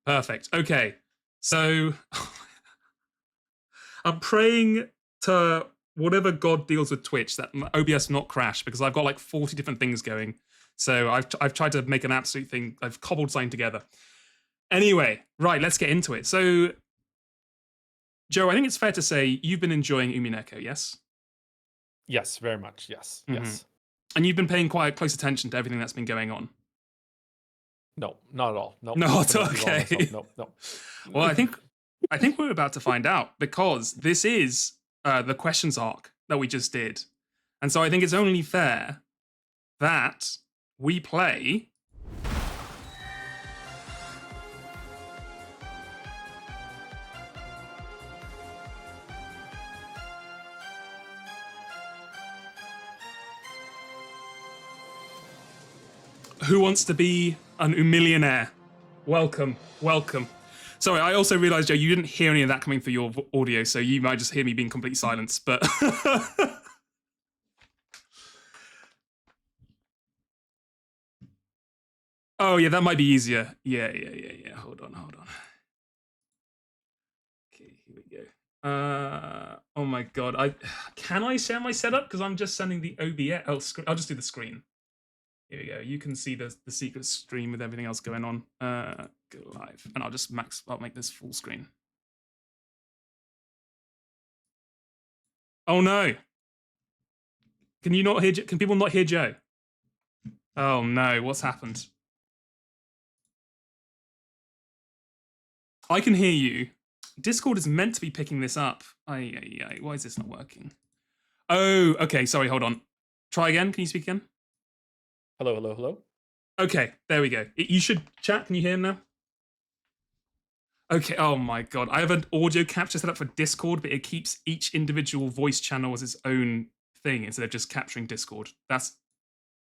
Perfect. Okay. So I'm praying to whatever God deals with Twitch that OBS not crash because I've got like 40 different things going. So I've tried to make an absolute thing. I've cobbled something together. Anyway, right, let's get into it. So, Joe, I think it's fair to say you've been enjoying Umineko, yes? Yes, very much. Yes, Mhm. yes. And you've been paying quite close attention to everything that's been going on. No, not at all. Nope. No, Put empty ball on okay. myself. Nope, nope. Well, I think we're about to find out because this is the questions arc that we just did, and so I think it's only fair that we play. Who wants to be an Umillionaire? Welcome, welcome. Sorry, I also realised, Joe, you didn't hear any of that coming through your audio, so you might just hear me being complete silence, but... Oh, yeah, that might be easier. Yeah. Hold on. Okay, here we go. Oh my god, can I share my setup? Because I'm just sending the OBS. Oh, I'll just do the screen. Here we go. You can see the secret screen with everything else going on. Go live, and I'll make this full screen. Oh no! Can you not hear? Can people not hear Joe? Oh no! What's happened? I can hear you. Discord is meant to be picking this up. Why is this not working? Oh, okay. Sorry, hold on. Try again. Can you speak again? Hello. Okay, there we go. You should chat. Can you hear him now? Okay, oh my god. I have an audio capture set up for Discord, but it keeps each individual voice channel as its own thing instead of just capturing Discord. That's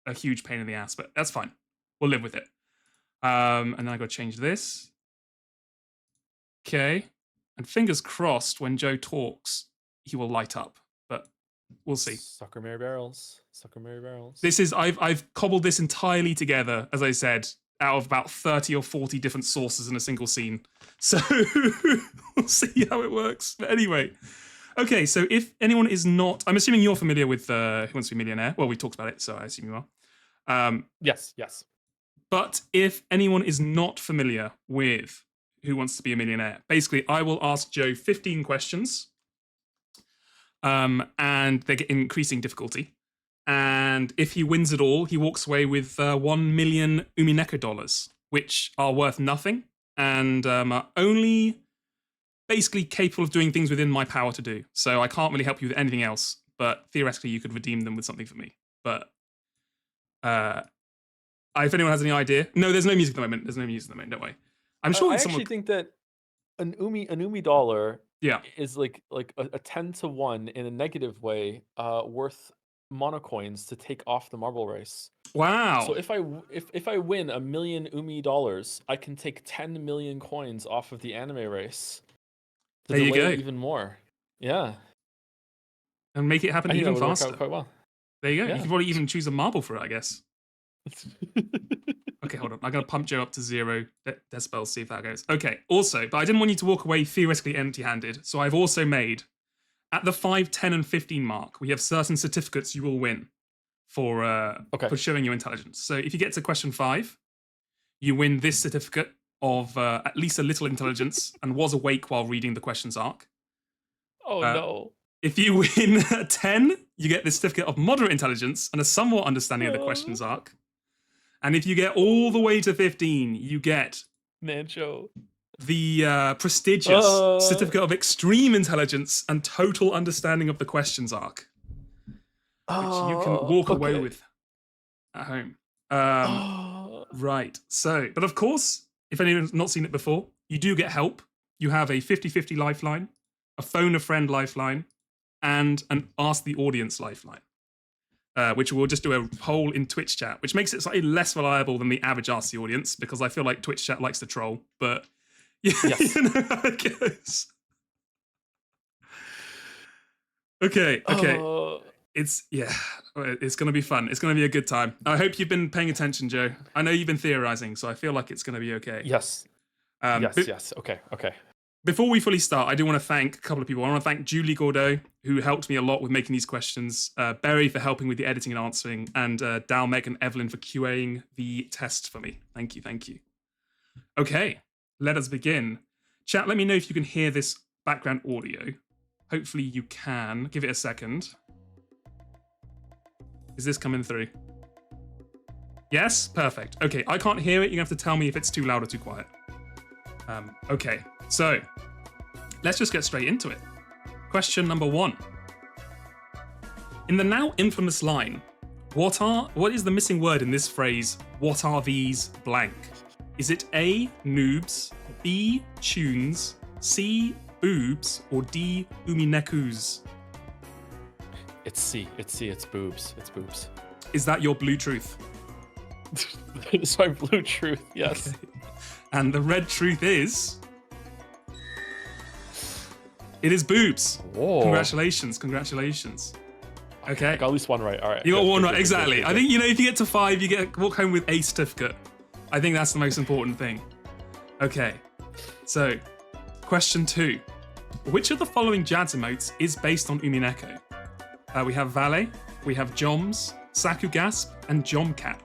a huge pain in the ass, but that's fine. We'll live with it. And then I gotta change this. Okay. And fingers crossed when Joe talks, he will light up. But we'll see. Sucker Mary Barrels. Sucker Mary Barrels. This is I've cobbled this entirely together, as I said, out of about 30 or 40 different sources in a single scene. So we'll see how it works. But anyway. Okay, so if anyone is not, I'm assuming you're familiar with Who Wants to Be a Millionaire. Well, we talked about it, so I assume you are. Yes. But if anyone is not familiar with Who Wants to Be a Millionaire, basically I will ask Joe 15 questions, and they get increasing difficulty. And if he wins it all, he walks away with 1 million Umineko dollars, which are worth nothing and are only basically capable of doing things within my power to do. So I can't really help you with anything else, but theoretically you could redeem them with something for me. But if anyone has any idea, no, there's no music at the moment. Don't worry. I'm sure I actually think that an Umi dollar is like a 10 to 1 in a negative way, worth monocoins to take off the marble race. Wow. So if I win $1 million Umi dollars, I can take 10 million coins off of the anime race. To there you go. Even more. Yeah. And make it happen even faster. Work out quite well. There you go. Yeah. You could probably even choose a marble for it, I guess. Okay, hold on. I'm going to pump Joe up to 0 decibels, see if that goes. Okay, also, but I didn't want you to walk away theoretically empty-handed, so I've also made, at the 5, 10, and 15 mark, we have certain certificates you will win for showing your intelligence. So if you get to question 5, you win this certificate of at least a little intelligence and was awake while reading the questions arc. Oh, no. If you win 10, you get the certificate of moderate intelligence and a somewhat understanding of the questions arc. And if you get all the way to 15, you get Nancho. The prestigious certificate of extreme intelligence and total understanding of the questions arc, which you can walk away with at home. Right. So, but of course, if anyone's not seen it before, you do get help. You have a 50-50 lifeline, a phone a friend lifeline, and an ask the audience lifeline. Which we'll just do a poll in Twitch chat, which makes it slightly less reliable than the average Ask the Audience, because I feel like Twitch chat likes to troll, but yes. You know how it goes. Okay. It's going to be fun. It's going to be a good time. I hope you've been paying attention, Joe. I know you've been theorizing, so I feel like it's going to be okay. Yes. Yes. Okay. Before we fully start, I do want to thank a couple of people. I want to thank Julie Gordeau, who helped me a lot with making these questions, Berry for helping with the editing and answering, and Dal, Meg, and Evelyn for QAing the test for me. Thank you. Okay, let us begin. Chat, let me know if you can hear this background audio. Hopefully you can. Give it a second. Is this coming through? Yes? Perfect. Okay, I can't hear it. You have to tell me if it's too loud or too quiet. Okay, so let's just get straight into it. Question number 1. In the now infamous line, what is the missing word in this phrase, what are these blank? Is it A, noobs, B, tunes, C, boobs, or D, uminekus? It's C, it's boobs. It's boobs. Is that your blue truth? It's my blue truth, yes. Okay. And the red truth is... It is boobs. Whoa. Congratulations. Okay. I got at least one right. All right. You got one right, exactly. I think, if you get to 5, you walk home with a certificate. I think that's the most important thing. Okay. So, question 2. Which of the following jazz emotes is based on Umineko? We have Valet, we have Joms, Sakugasp, and Jomcat.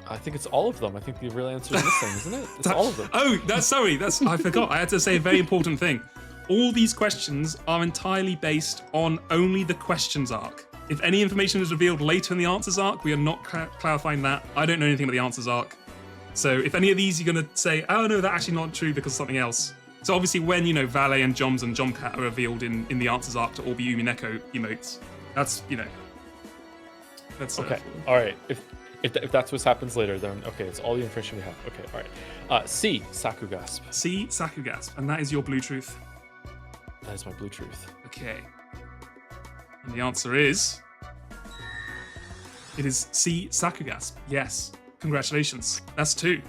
I think it's all of them. I think the real answer is this thing, isn't it? It's all of them. Oh, I forgot. I had to say a very important thing. All these questions are entirely based on only the questions arc. If any information is revealed later in the answers arc, we are not clarifying that. I don't know anything about the answers arc. So if any of these you're going to say, oh no, that's actually not true because of something else. So obviously when, Valet and Joms and Jomcat are revealed in the answers arc to all be Umineko emotes, that's, that's... Okay, all right. If that's what happens later, then okay, it's all the information we have. Okay, all right. C, Sakugasp. C, Sakugasp, and that is your blue truth. That is my blue truth. Okay. And the answer is... It is C, Sakugasp. Yes. Congratulations. That's 2.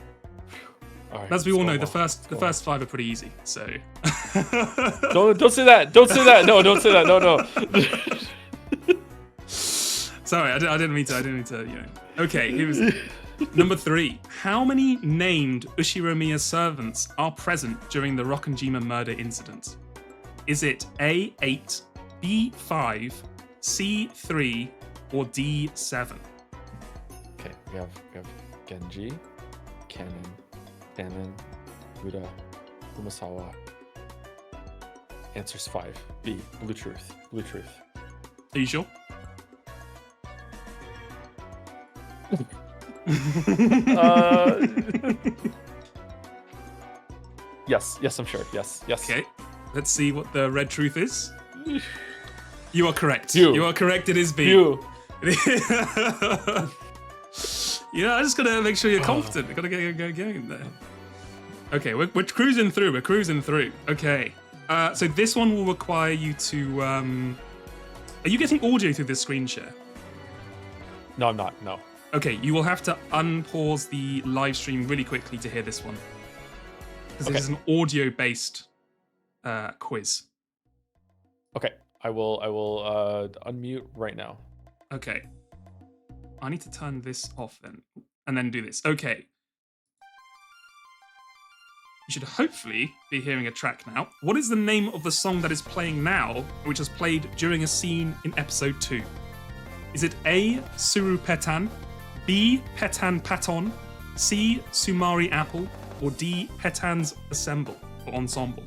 All right, as we all know, the first 5 are pretty easy, so... Don't say that! Don't say that! No, don't say that! No. Sorry, I didn't mean to, Okay, here was number 3. How many named Ushiromiya servants are present during the Rokkanjima murder incident? Is it A, 8, B, 5, C, 3, or D, 7? Okay, we have Genji, Kanon, Buddha, Umasawa. Answer's 5. B, blue truth. Are you sure? Yes, I'm sure. Yes. Okay, let's see what the red truth is. You are correct. You are correct. It is B. I just gotta make sure you're confident. I gotta get going there. Okay, we're cruising through. Okay, so this one will require you to. Are you getting audio through this screen share? No, I'm not. No. Okay, you will have to unpause the live stream really quickly to hear this one. Because this is an audio-based quiz. Okay, I will unmute right now. Okay. I need to turn this off then, and then do this. Okay. You should hopefully be hearing a track now. What is the name of the song that is playing now, which was played during a scene in episode 2? Is it A, Suru Petan, B, Petan Paton, C, Sumari Apple, or D, Petan's Assemble or Ensemble?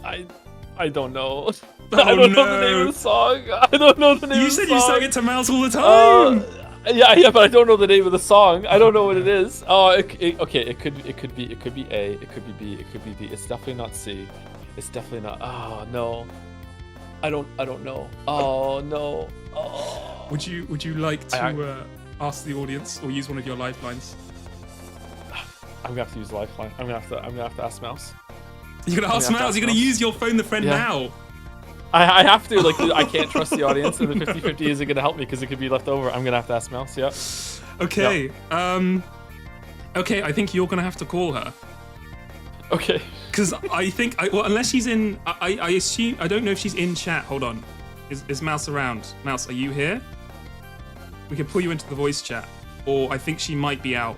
I don't know. I don't know the name of the song. I don't know the name of the song. You said you sang it to Mouse all the time. Yeah, but I don't know the name of the song. I don't know what it is. Oh, okay. It could be A. It could be B. It could be D. It's definitely not C. It's definitely not. Oh no. I don't know. Oh no. Oh. Would you like to ask the audience or use one of your lifelines? I'm gonna have to use a lifeline. I'm gonna have to ask Mouse. You're gonna ask Mouse. You're gonna use your phone the friend now. I have to. Like, I can't trust the audience, and the 50-50 isn't gonna help me because it could be left over. I'm gonna have to ask Mouse. Yeah. Okay. Yep. Okay. I think you're gonna have to call her. Okay. Because I think, unless she's in, I assume, I don't know if she's in chat. Hold on. Is Mouse around? Mouse, are you here? We can pull you into the voice chat. or I think she might be out.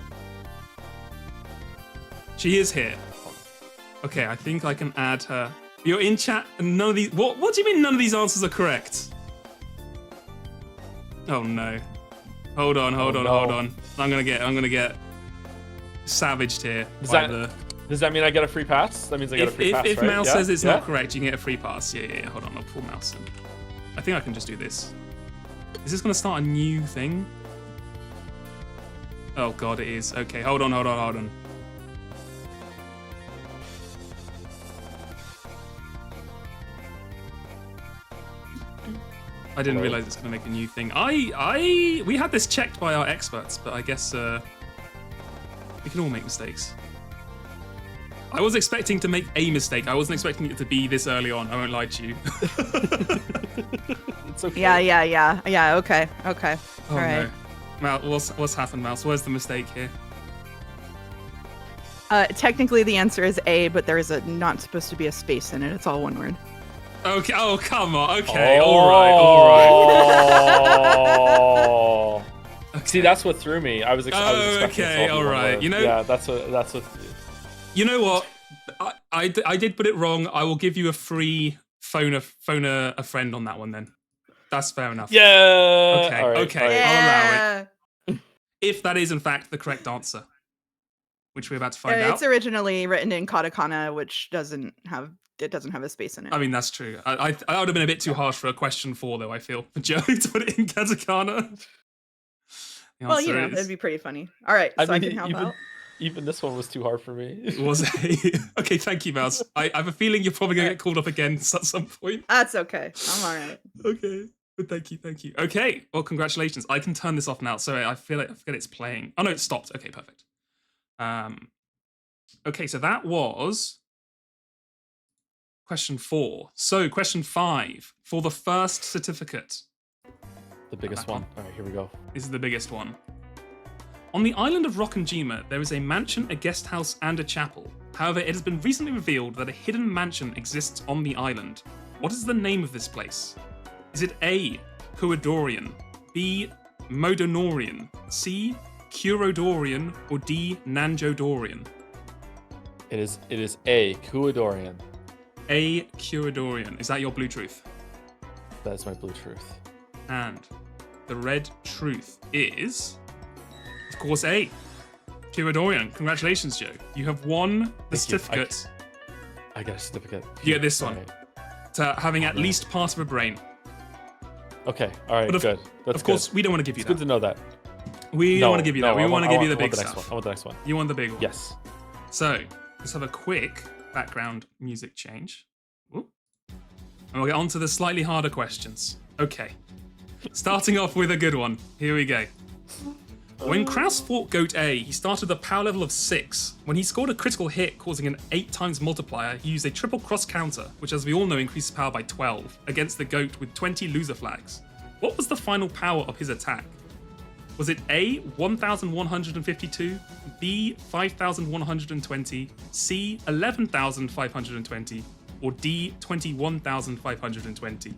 She is here. Okay, I think I can add her. You're in chat, and none of these. What do you mean none of these answers are correct? Oh no. Hold on. I'm gonna get savaged here. Does that mean I get a free pass? That means I get a free pass, if right? Mouse says it's not correct, you can get a free pass. Yeah. Hold on, I'll pull Mouse in. I think I can just do this. Is this gonna start a new thing? Oh god, it is. Okay, hold on. I didn't realize it's gonna make a new thing. We had this checked by our experts, but I guess we can all make mistakes. I was expecting to make a mistake. I wasn't expecting it to be this early on. I won't lie to you. It's okay. Yeah. Okay. Oh All right. no. Mouse, what's happened, Mouse? Where's the mistake here? Technically, the answer is A, but there is not supposed to be a space in it. It's all one word. Okay. Oh, come on. Okay. All right. Okay. See, that's what threw me. I was expecting. Okay. All right. You know. Yeah. That's what. You know what? I did put it wrong. I will give you a free phone a friend on that one then. That's fair enough. Yeah. Okay. All right, Okay. all right. I'll allow it. If that is in fact the correct answer, which we're about to find out. It's originally written in katakana, which doesn't have a space in it. I mean, that's true. I would have been a bit too harsh for a question 4, though, I feel. For Joe to put it in katakana. Well, it'd be pretty funny. All right, so I can help out. Even this one was too hard for me. Was it? Okay, thank you, Mouse. I have a feeling you're probably going to get called up again at some point. That's okay. I'm all right. Okay. But thank you. Okay, well, congratulations. I can turn this off now. Sorry, I forget it's playing. Oh, no, it stopped. Okay, perfect. Okay, so that was question 4. So, question 5 for the first certificate. The biggest one. All right, here we go. This is the biggest one. On the island of Rokkanjima, there is a mansion, a guest house, and a chapel. However, it has been recently revealed that a hidden mansion exists on the island. What is the name of this place? Is it A, Kuadorian, B, Modonorian, C, Kurodorian, or D, Nanjodorian? It is A, Kuadorian. A, Kurodorian. Is that your blue truth? That is my blue truth. And the red truth is, of course, A, Kurodorian. Congratulations, Joe. You have won the certificate. I got a certificate. You get this one. Right. To having at least part of a brain. Okay, all right, good. That's of course, good. we don't want to give you It's that. good to know that. We don't want to give you that. We want to give you the big next stuff. one. I want the next one. You want the big one. Yes. So, let's have a quick background music change. Ooh. And we'll get on to the slightly harder questions. Okay. Starting off with a good one. Here we go. When Kraus fought Goat A, he started a power level of 6. When he scored a critical hit, causing an 8 times multiplier, he used a triple cross counter, which as we all know increases power by 12, against the Goat with 20 loser flags. What was the final power of his attack? Was it A, 1,152, B, 5,120, C, 11,520, or D, 21,520?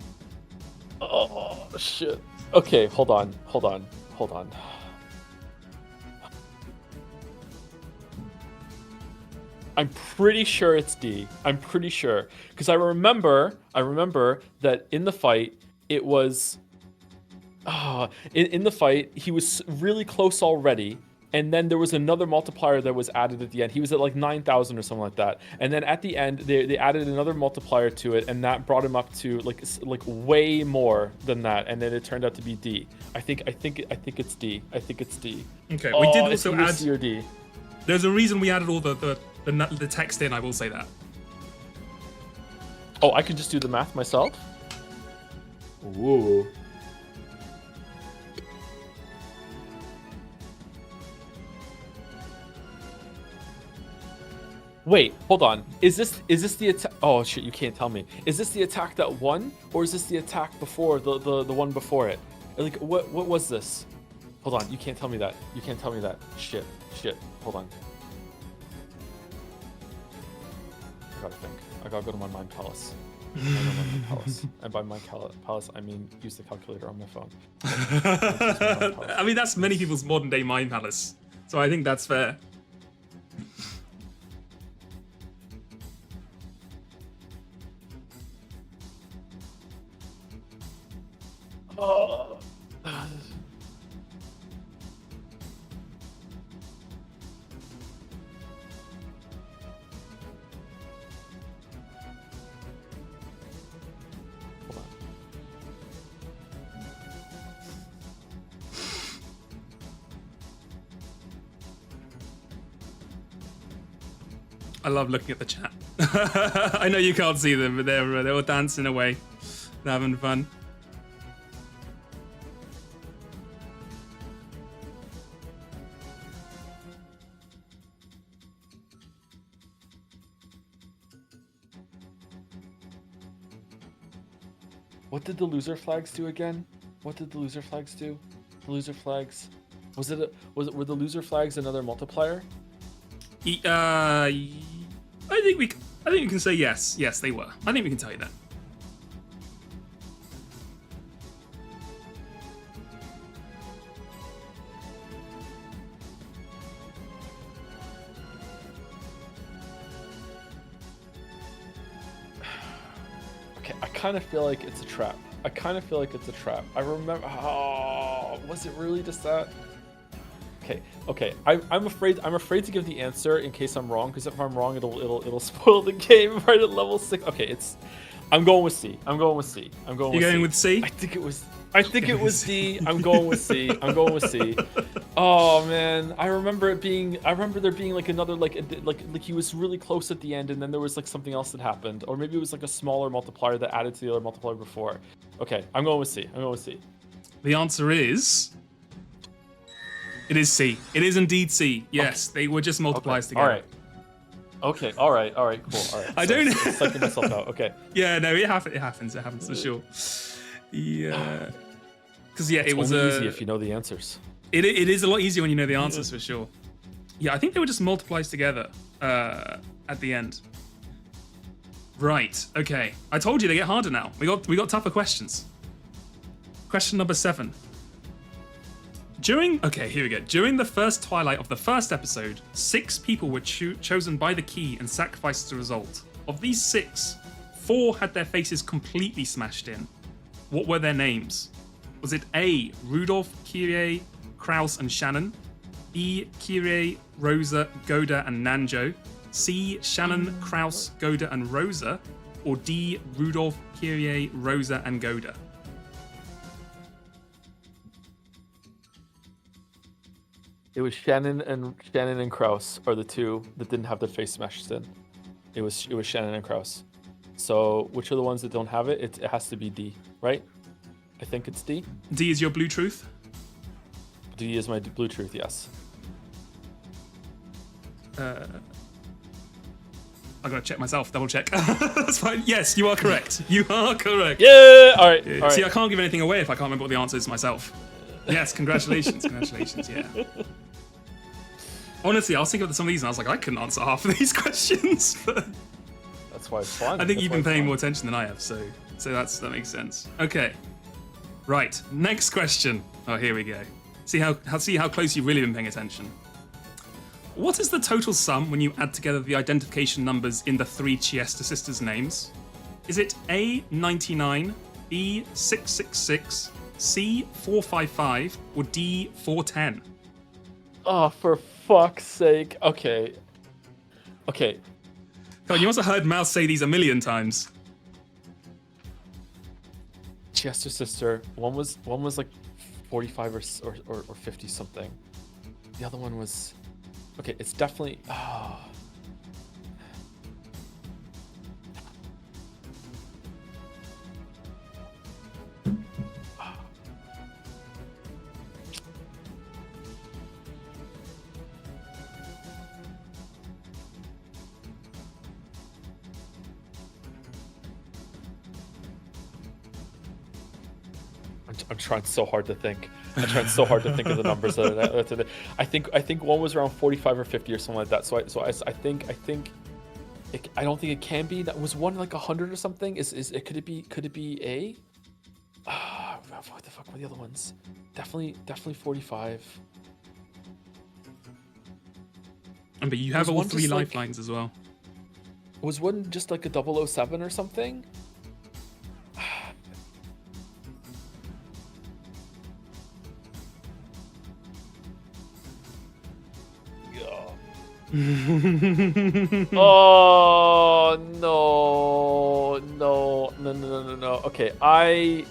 Oh, shit. Okay, hold on. I'm pretty sure it's D. I'm pretty sure. Because I remember that in the fight, it was... in the fight, he was really close already, and then there was another multiplier that was added at the end. He was at like 9,000 or something like that. And then at the end, they added another multiplier to it, and that brought him up to like way more than that. And then it turned out to be D. I think it's D. I think it's D. Okay, we did also add C or D. There's a reason we added all the text in, I will say that. Oh, I could just do the math myself? Ooh. Wait, hold on. Is this the attack? Oh shit, you can't tell me. Is this the attack that won, or is this the attack before the one before it? Like what was this? Hold on, you can't tell me that. You can't tell me that. Shit. Hold on. I gotta think. I gotta go to my mind palace. Palace. And by my palace, I mean use the calculator on my phone. I mean, that's many people's modern day mind palace. So I think that's fair. Oh. I love looking at the chat. I know you can't see them, but they're all dancing away. They're having fun. What did the loser flags do again? What did the loser flags do? The loser flags. Were the loser flags another multiplier? I think we can say yes. Yes, they were. I think we can tell you that. Okay, I kind of feel like it's a trap. I remember. Oh, was it really just that? Okay. I'm afraid to give the answer in case I'm wrong, because if I'm wrong, it'll spoil the game right at level 6. Okay, I'm going with C. You're going with C? I think it was D. I'm going with C. Oh man, I remember there being like another like he was really close at the end, and then there was like something else that happened, or maybe it was like a smaller multiplier that added to the other multiplier before. Okay, I'm going with C. The answer is. It is C. It is indeed C. Yes, okay. They were just multipliers together. All right, cool. All right. I don't. Psyching myself out. Okay. Yeah, no, it happens for sure. Yeah, because it was easy if you know the answers. It is a lot easier when you know the answers for sure. Yeah, I think they were just multiplies together at the end. Right. Okay. I told you they get harder now. We got tougher questions. Question number 7. During the first twilight of the first episode, 6 people were chosen by the key and sacrificed as a result. Of these 6, 4 had their faces completely smashed in. What were their names? Was it A, Rudolph, Kyrie, Kraus, and Shannon? B, Kyrie, Rosa, Goda, and Nanjo? C, Shannon, Kraus, Goda, and Rosa? Or D, Rudolph, Kyrie, Rosa, and Goda? It was Shannon and Kraus are the 2 that didn't have their face smashed in. It was Shannon and Kraus. So which are the ones that don't have it? It has to be D, right? I think it's D. D is your blue truth? D is my blue truth, yes. I'm gonna check myself, double check. That's fine. Yes, you are correct. You are correct. Yeah! All right. See, I can't give anything away if I can't remember what the answer is myself. Yes, congratulations, yeah. Honestly, I was thinking of some of these and I was like, I couldn't answer half of these questions. That's why it's fun. I think you've been paying more attention than I have, so that makes sense. Okay, right. Next question. Oh, here we go. See how close you've really been paying attention. What is the total sum when you add together the identification numbers in the 3 Chiesta sisters' names? Is it A, 99, B, 666, C, 455, or D, 410? Oh, for fuck's sake. Okay. God, you must have heard Mouse say these a million times. Chester sister. One was like 45 or 50 something. The other one was. Okay, it's definitely. Oh. I'm trying so hard to think. of the numbers. I think one was around 45 or 50 or something like that. So I think I don't think it can be. That was one like 100 or something. Could it be A? What the fuck were the other ones? Definitely 45. But you have Was all one 3 just, like- lifelines as well. Was one just like a 007 or something? Oh no. Okay, I'm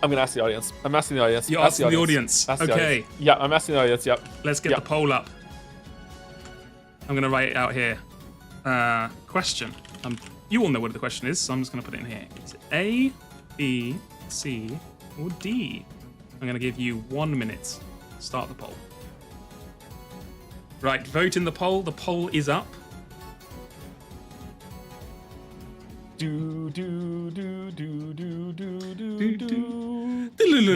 gonna ask the audience. I'm asking the audience. You're Ask asking the audience. Ask the Okay. audience. Yeah, I'm asking the audience. Yep. Let's get Yeah. the poll up. I'm gonna write it out here. Question. You all know what the question is, so I'm just gonna put it in here. Is it A, B, C, or D? I'm gonna give you 1 minute. Start the poll. Right, vote in the poll. The poll is up. This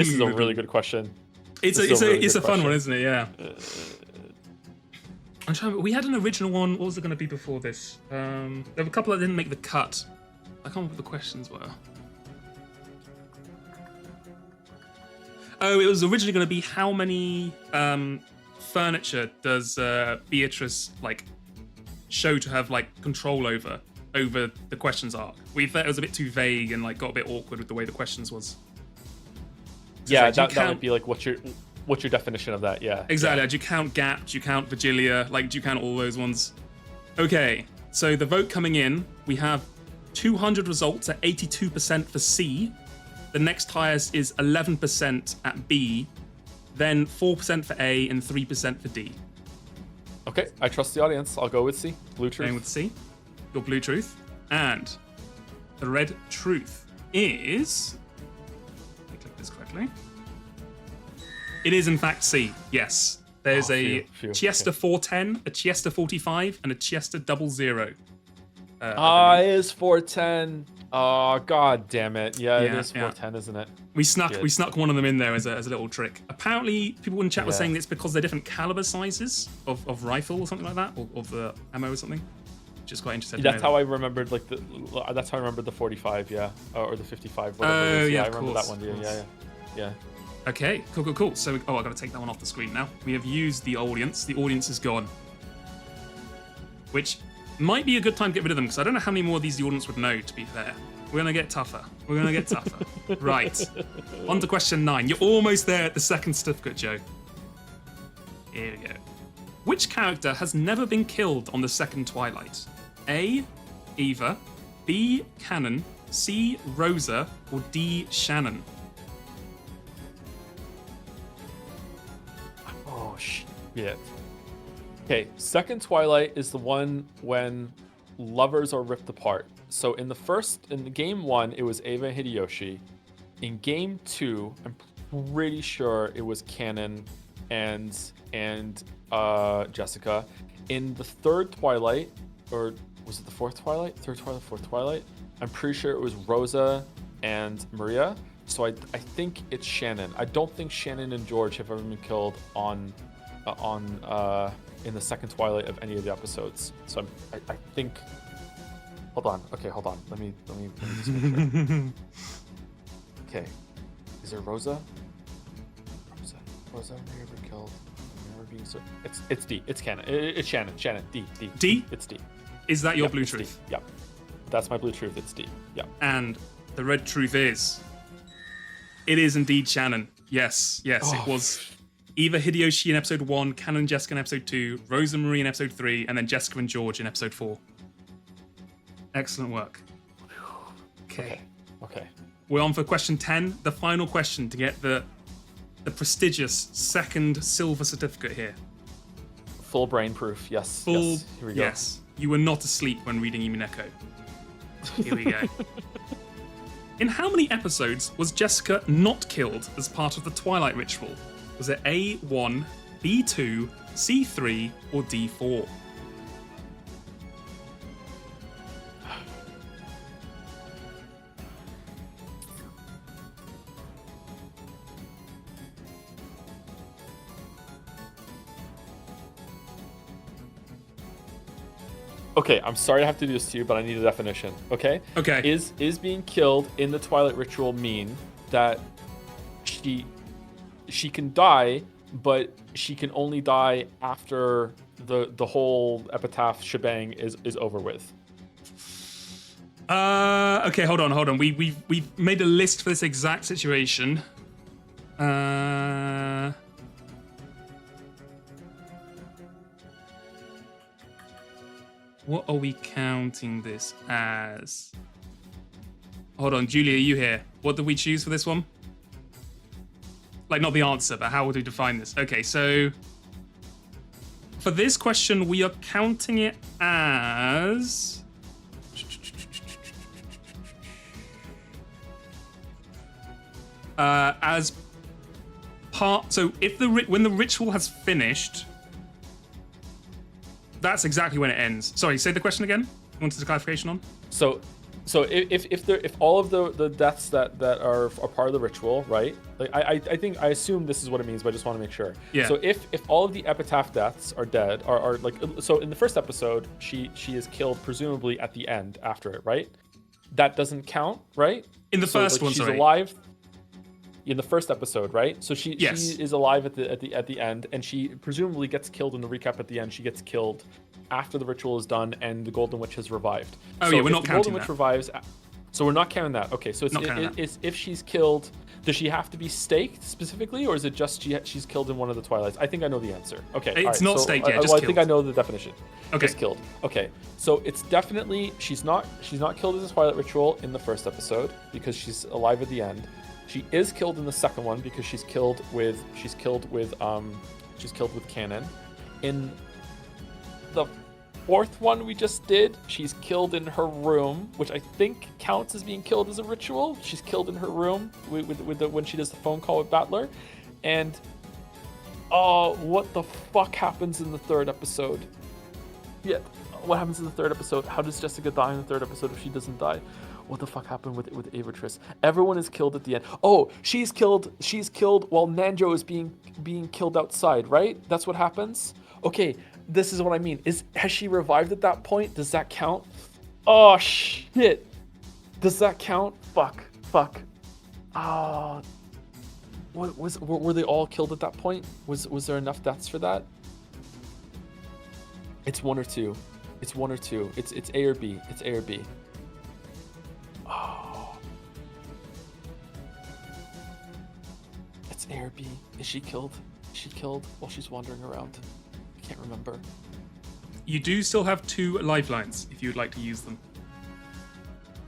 is a really good question. It's a fun one, isn't it? Yeah. I'm trying. We had an original one. What was it going to be before this? There were a couple that didn't make the cut. I can't remember what the questions were. Oh, it was originally going to be how many furniture does Beatrice like show to have like control over the questions arc? We thought it was a bit too vague and like got a bit awkward with the way the questions was. So Yeah, like, that might be like what's your definition of that? Yeah. Exactly. Yeah. Do you count Gap? Do you count Vigilia? Like, do you count all those ones? Okay, so the vote coming in, we have 200 results at 82% for C. The next highest is 11% at B, then 4% for A, and 3% for D. Okay, I trust the audience. I'll go with C. Blue truth. Going with C, your blue truth. And the red truth is... Let me click this correctly. It is, in fact, C. Yes. There's a Chiesta 410, a Chiesta 45, and a Chiesta 00. It is 410. Oh, god damn it. Yeah, it Yeah, is 410, isn't it? We snuck one of them in there as a little trick. Apparently, people in chat were saying it's because they're different caliber sizes of rifle or something like that, or of the ammo or something. Which is quite interesting. That's how I remembered that's how I remembered the 45, yeah. Or the 55, whatever it is. Yeah, I of remember course, that one, yeah. Okay, cool. So, I gotta take that one off the screen now. We have used the audience. The audience is gone. Which might be a good time to get rid of them, because I don't know how many more of these the audience would know, to be fair. We're gonna get tougher. Right. On to question 9. You're almost there at the second certificate, Joe. Here we go. Which character has never been killed on the second Twilight? A. Eva, B. Cannon, C. Rosa, or D. Shannon? Oh, shit. Okay, second Twilight is the one when lovers are ripped apart. So in the game 1, it was Eva and Hideyoshi. In game 2, I'm pretty sure it was Cannon and Jessica. In the third Twilight, or was it the fourth Twilight? Third Twilight, fourth Twilight? I'm pretty sure it was Rosa and Maria. So I think it's Shannon. I don't think Shannon and George have ever been killed in the second Twilight of any of the episodes. So I think. Hold on. Let me just make sure. Okay. Is there Rosa? Rosa never killed. It's D. It's Canon. It's Shannon. D. D? It's D. Is that your Yep, blue it's truth? D. Yep. That's my blue truth. It's D. Yep. And the red truth is... It is indeed Shannon. Yes, it was Eva Hideyoshi in episode 1, Cannon and Jessica in episode 2, Rosa Marie in episode 3, and then Jessica and George in episode 4. Excellent work. Okay. We're on for question 10, the final question to get the prestigious second silver certificate here. Full brain proof. Yes. Full. Yes. Here we go. Yes. You were not asleep when reading Umineko. Here we go. In how many episodes was Jessica not killed as part of the Twilight ritual? Was it A1, B2, C3, or D4? Okay, I'm sorry I have to do this to you, but I need a definition. Okay. Okay. Is being killed in the Twilight Ritual mean that she can die, but she can only die after the whole epitaph shebang is over with? Okay, hold on. We've made a list for this exact situation. What are we counting this as? Hold on, Julia, are you here? What did we choose for this one? Like, not the answer, but how would we define this? Okay, so for this question, we are counting it as part. So if when the ritual has finished, that's exactly when it ends. Sorry, say the question again. You wanted a clarification on? So if all of the deaths that are part of the ritual, right? Like I assume this is what it means, but I just want to make sure. Yeah. So if all of the epitaph deaths are dead, are like, so in the first episode, she is killed presumably at the end after it, right? That doesn't count, right? In the first like, one, she's sorry. alive. In the first episode, right? So she is alive at the end, and she presumably gets killed in the recap at the end. She gets killed after the ritual is done and the Golden Witch has revived. Oh so yeah, we're not the counting Golden Witch that. revives. So we're not counting that. Okay, so it's if she's killed, does she have to be staked specifically, or is it just she's killed in one of the Twilights? I think I know the answer. Okay, it's not staked yet. I think I know the definition. Okay. Just killed. Okay, so it's definitely she's not killed as a Twilight Ritual in the first episode because she's alive at the end. She is killed in the second one because she's killed with cannon. In the fourth one we just did, she's killed in her room, which I think counts as being killed as a ritual. She's killed in her room when she does the phone call with Battler. And what the fuck happens in the third episode? Yeah, what happens in the third episode? How does Jessica die in the third episode if she doesn't die? What the fuck happened with Avatris? Everyone is killed at the end. Oh, she's killed while Nanjo is being killed outside, right? That's what happens? Okay, this is what I mean. Has she revived at that point? Does that count? Oh shit. Does that count? Fuck. Were they all killed at that point? Was there enough deaths for that? It's one or two. It's A or B. It's A or B. Oh. It's A or B. Is she killed? Is she killed while she's wandering around? I can't remember. You do still have 2 lifelines if you would like to use them.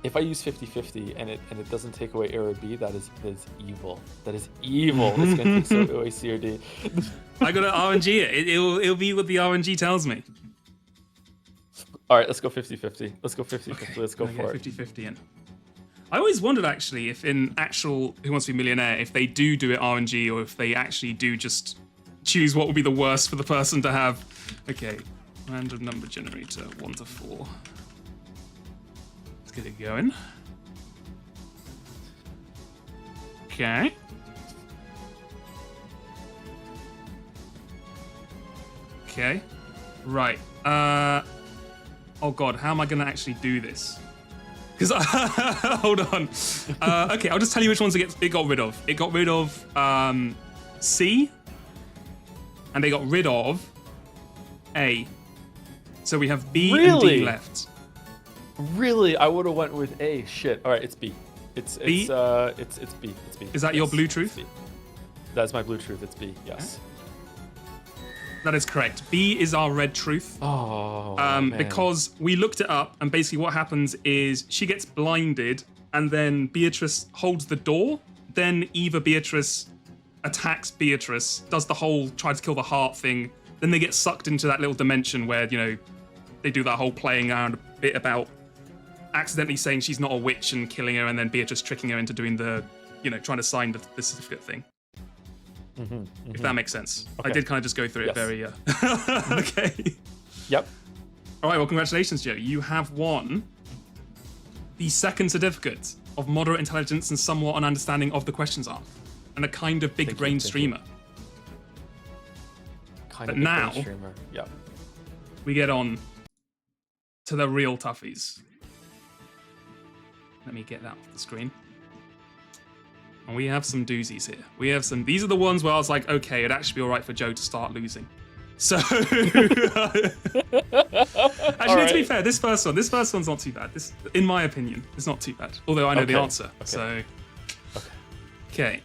If I use 50-50 and it doesn't take away A or B, that is evil. That is evil. It's gonna take away C or D. I got an RNG it. It'll be what the RNG tells me. All right, let's go 50-50. Let's go 50-50. Okay, Let's go for it. 50-50 in. I always wondered actually if in actual Who Wants to Be a Millionaire, if they do it RNG or if they actually do just choose what would be the worst for the person to have. Okay, random number generator 1 to 4. Let's get it going. Okay. Okay. Right. Oh god, how am I gonna actually do this? Because hold on. Okay, I'll just tell you which ones it got rid of. It got rid of C, and they got rid of A. So we have B and D left. Really, I would have went with A. Shit. All right, it's B. It's B. It's B. It's B. Is that your blue truth? That's my blue truth. It's B. Yes. Okay. That is correct. B is our red truth. Oh, because we looked it up, and basically what happens is she gets blinded, and then Beatrice holds the door. Then Beatrice attacks Beatrice, does the whole try to kill the heart thing. Then they get sucked into that little dimension where, they do that whole playing around a bit about accidentally saying she's not a witch and killing her, and then Beatrice tricking her into doing the, trying to sign the certificate thing. If that makes sense. Okay. I did kind of just go through it very... okay. Yep. All right, well, congratulations, Joe. You have won the second certificate of moderate intelligence and somewhat an understanding of the questions arc, and a kind of big brain streamer. But now, yep. We get on to the real toughies. Let me get that off the screen. And we have some doozies here. These are the ones where I was like, okay, it'd actually be all right for Joe to start losing. So, actually, to be fair, this first one's not too bad. This, in my opinion, is not too bad. Although I know the answer. So, okay.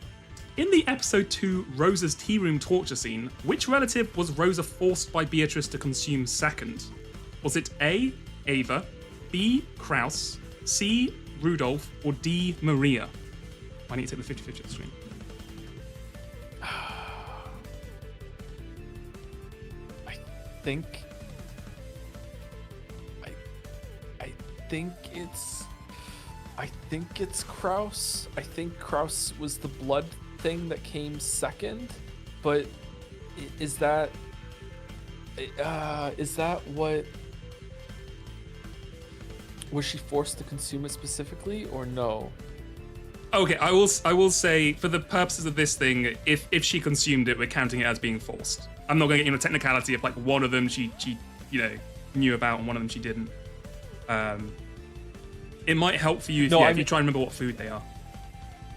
In the episode 2 Rosa's tea room torture scene, which relative was Rosa forced by Beatrice to consume second? Was it A, Ava, B, Kraus, C, Rudolph, or D, Maria? I need to take the 50-50 off the screen. I think it's Kraus. I think Kraus was the blood thing that came second, but is that what, was she forced to consume it specifically or no? Okay, I will say, for the purposes of this thing, if she consumed it, we're counting it as being forced. I'm not going to get into a technicality of like one of them she knew about and one of them she didn't. It might help for you if you try and remember what food they are.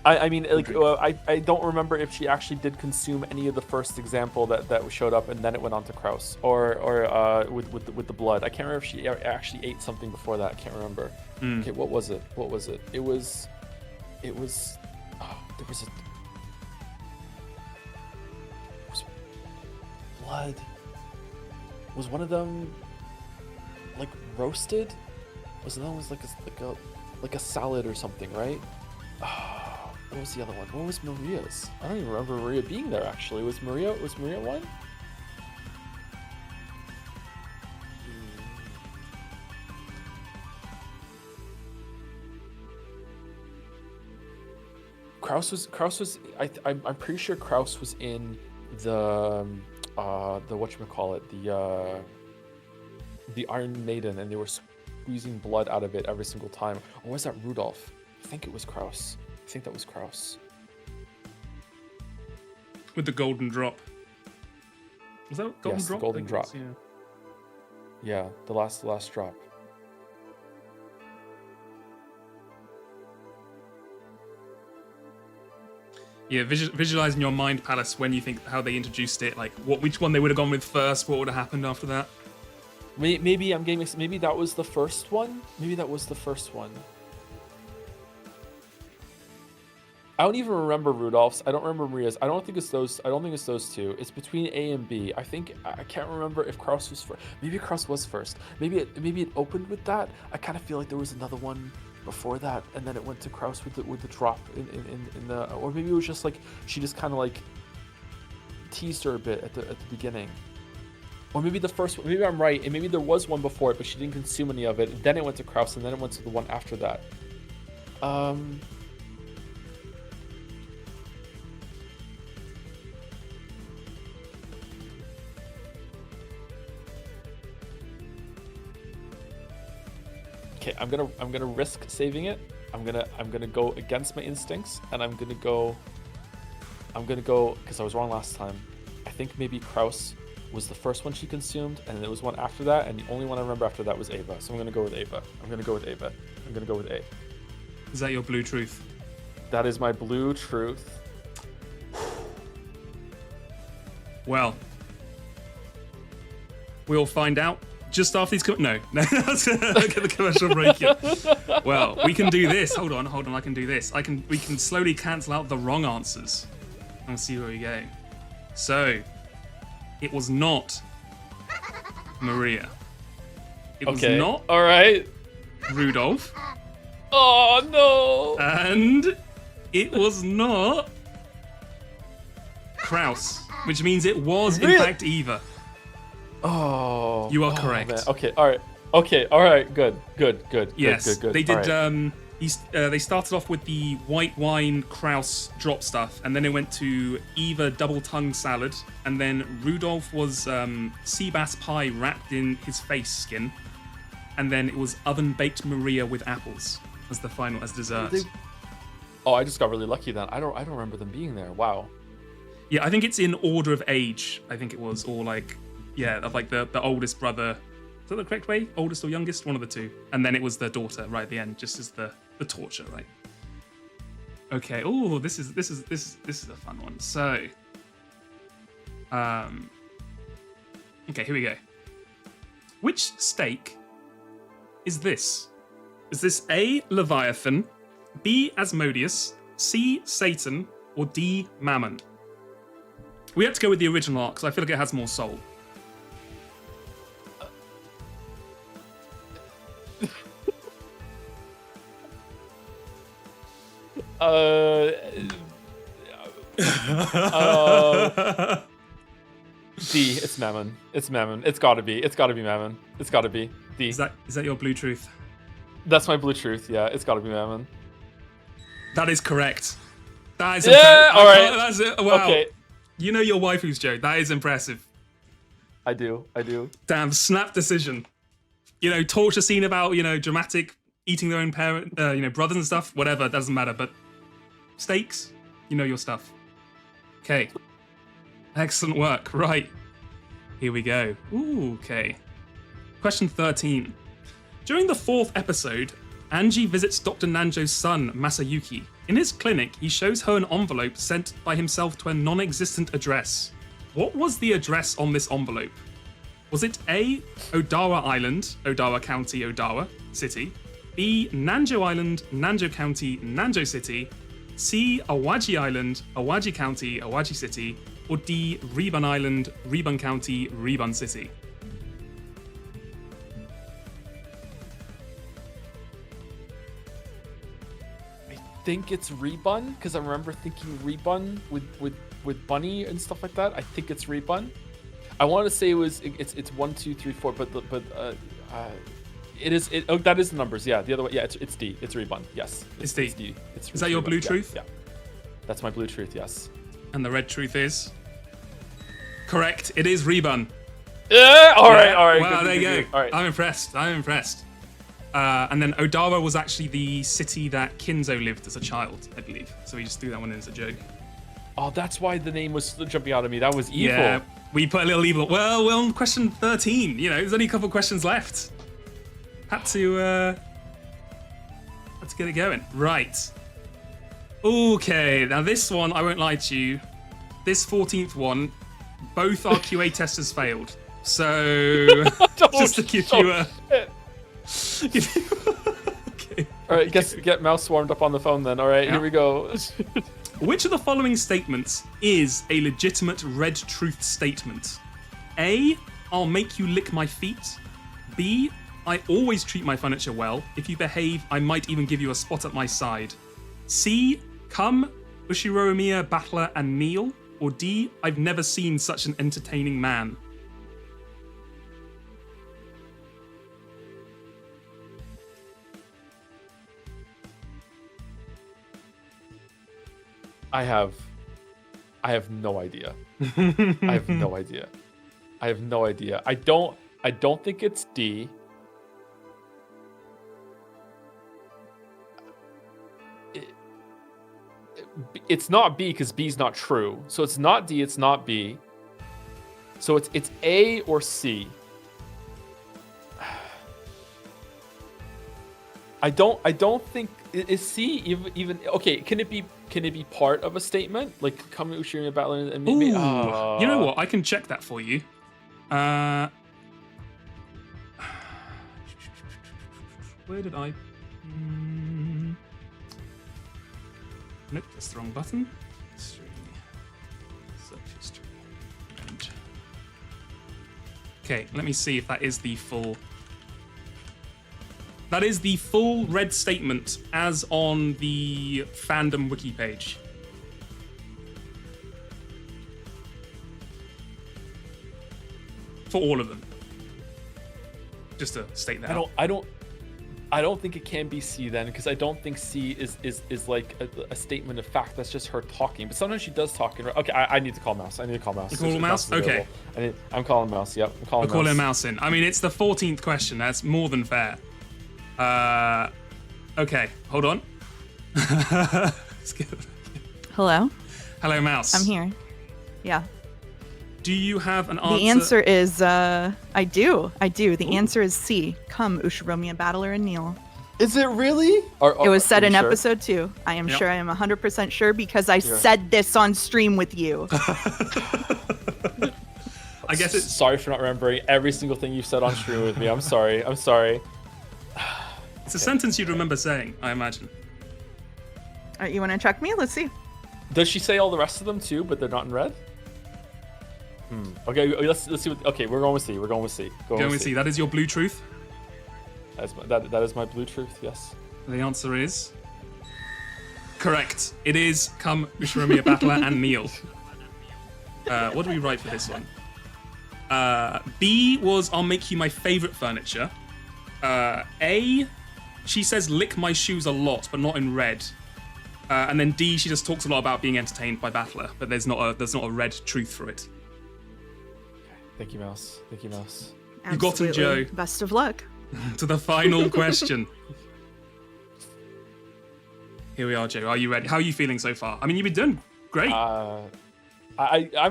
I mean, like, I don't remember if she actually did consume any of the first example that showed up, and then it went on to Kraus, or with the blood. I can't remember if she actually ate something before that. I can't remember. Okay, what was it? It was. There was blood. Was one of them like roasted? Was another one like a salad or something, right? Oh, what was the other one? What was Maria's? I don't even remember Maria being there actually. Was Maria one? Kraus was I'm pretty sure Kraus was in the whatchamacallit, the Iron Maiden, and they were squeezing blood out of it every single time. Or was that Rudolph? I think it was Kraus. I think that was Kraus. With the golden drop. Was that golden drop? The golden drop. Yeah, the last drop. Yeah, visualize in your mind palace when you think how they introduced it, like which one they would have gone with first, what would have happened after that. Maybe I'm getting mixed. Maybe that was the first one. I don't even remember Rudolph's. I don't remember Maria's. I don't think it's those two. It's between A and B. I can't remember if Kraus was first. Maybe Kraus was first. Maybe it opened with that. I kind of feel like there was another one before that, and then it went to Kraus with the drop in the, or maybe it was just like she just kind of like teased her a bit at the beginning. Or maybe the first one, maybe I'm right, and maybe there was one before it, but she didn't consume any of it. Then it went to Kraus, and then it went to the one after that. Okay, I'm gonna risk saving it. I'm gonna go against my instincts, and I'm gonna go because I was wrong last time. I think maybe Kraus was the first one she consumed, and there was one after that, and the only one I remember after that was Ava. So I'm gonna go with Ava. I'm gonna go with A. Is that your blue truth? That is my blue truth. Well, we'll find out just after these. No, let's get the commercial break here. Well, we can do this. Hold on. I can do this. We can slowly cancel out the wrong answers and see where we go. So, it was not Maria. It was not. All right. Rudolph. Oh no. And it was not Kraus, which means it was in fact Eva. Oh. You are correct. Man. Okay. All right. Good. Yes. Good. They did. Right. They started off with the white wine Kraus drop stuff, and then it went to Eva double tongue salad, and then Rudolph was sea bass pie wrapped in his face skin, and then it was oven baked Maria with apples as the final as dessert. I just got really lucky then. I don't remember them being there. Wow. Yeah, I think it's in order of age. I think it was, or like, yeah, of like the oldest brother Is that the correct way? Oldest or youngest? One of the two. And then it was the daughter right at the end, just as the torture, right? Okay. Oh, this is a fun one. So, okay, here we go. Which steak is this? Is this A, Leviathan, B, Asmodeus, C, Satan, or D, Mammon? We have to go with the original arc because I feel like it has more soul. D. It's Mammon. It's Mammon. It's gotta be. It's gotta be Mammon. It's gotta be D. Is that your blue truth? That's my blue truth. Yeah, it's gotta be Mammon. That is correct. That is all right. That's it. Wow. Okay. You know your waifu's, Joe. That is impressive. I do. Damn, snap decision. You know, torture scene about, dramatic eating their own parent, brothers and stuff. Whatever, doesn't matter. But steaks, you know your stuff. Okay. Excellent work. Right. Here we go. Ooh, okay. Question 13. During the 4th episode, Angie visits Dr. Nanjo's son, Masayuki. In his clinic, he shows her an envelope sent by himself to a non-existent address. What was the address on this envelope? Was it A, Odawa Island, Odawa County, Odawa City, B, Nanjo Island, Nanjo County, Nanjo City, C, Awaji Island, Awaji County, Awaji City, or D, Rebun Island, Rebun County, Rebun City? I think it's Rebun because I remember thinking Rebun with Bunny and stuff like that. I think it's Rebun. I want to say it's 1, 2, 3, 4, but it is that is the numbers. Yeah, the other way. Yeah, it's D. It's Rebun. Yes, it's D. It's D. Is that your blue truth? Yeah, that's my blue truth. Yes. And the red truth is correct. It is Rebun. Yeah. All right. Wow, there you go. All right. I'm impressed. And then Odawa was actually the city that Kinzo lived as a child, I believe. So we just threw that one in as a joke. Oh, that's why the name was jumping out at me. That was evil. Yeah, we put a little evil. Well, we're on question 13. There's only a couple questions left. Had to get it going. Right. Okay, now this one, I won't lie to you. This 14th one, both our QA testers failed. So, just to give you a... Okay. All right, get Mouse warmed up on the phone then. All right, Here we go. Which of the following statements is a legitimate red truth statement? A, I'll make you lick my feet. B, I always treat my furniture well. If you behave, I might even give you a spot at my side. C, come, Ushiro Omiya, Battler, and kneel. Or D, I've never seen such an entertaining man. I have no idea. I have no idea. I don't think it's D. It's not B because B's not true. So it's not D, it's not B. So it's A or C. I don't think is C even okay. Can it be part of a statement like come Ushiro Battle and maybe? You know what? I can check that for you. Where did I? Nope, that's the wrong button. History. Search history. And... Okay, let me see if that is the full. That is the full red statement as on the fandom wiki page. For all of them. Just to state that. I don't think it can be C then, because I don't think C is like a statement of fact. That's just her talking. But sometimes she does talk. Okay, I need to call Mouse. You call Mouse? Okay. I'm calling Mouse. Yep, I'm calling Mouse. We're calling Mouse in. I mean, it's the 14th question. That's more than fair. Okay, hold on. Hello? Hello, Mouse. I'm here. Yeah. do you have an answer? The answer is, I do. The answer is C. Come, Ushiromiya Battler and Neil. Is it really? It was said in sure? episode 2. I am Yep. sure. I am 100% sure because I said this on stream with you. I guess it's Sorry for not remembering every single thing you said on stream with me. I'm sorry. I'm sorry. it's a sentence you'd remember saying, I imagine. All right, you want to check me? Let's see. Does she say all the rest of them too, but they're not in red? Okay, let's see. Okay, we're going with C. We're going with C. Go and see. That is your blue truth. That is my blue truth. Yes. The answer is correct. It is Come, Ushiromiya Battler and Neil. What do we write for this one? B was I'll make you my favorite furniture. A, she says lick my shoes a lot, but not in red. And then D, she just talks a lot about being entertained by Battler, but there's not a red truth for it. Thank you, Mouse. Thank you, Mouse. You got him, Absolutely. Joe. Best of luck. To the final question. Here we are, Joe. Are you ready? How are you feeling so far? I mean, you've been doing great. I'm